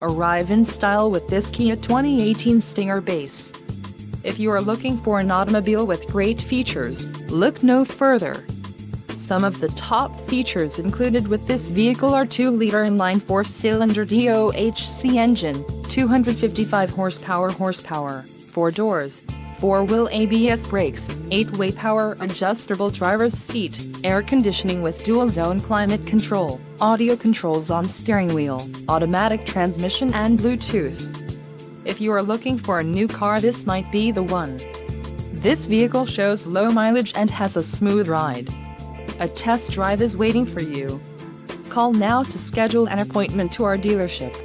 Arrive in style with this Kia 2018 Stinger Base. If you are looking for an automobile with great features, look no further. Some of the top features included with this vehicle are 2-liter inline 4-cylinder DOHC engine, 255 horsepower, 4 doors, 4-wheel ABS brakes, 8-way power adjustable driver's seat, air conditioning with dual-zone climate control, audio controls on steering wheel, automatic transmission and Bluetooth. If you are looking for a new car, this might be the one. This vehicle shows low mileage and has a smooth ride. A test drive is waiting for you. Call now to schedule an appointment to our dealership.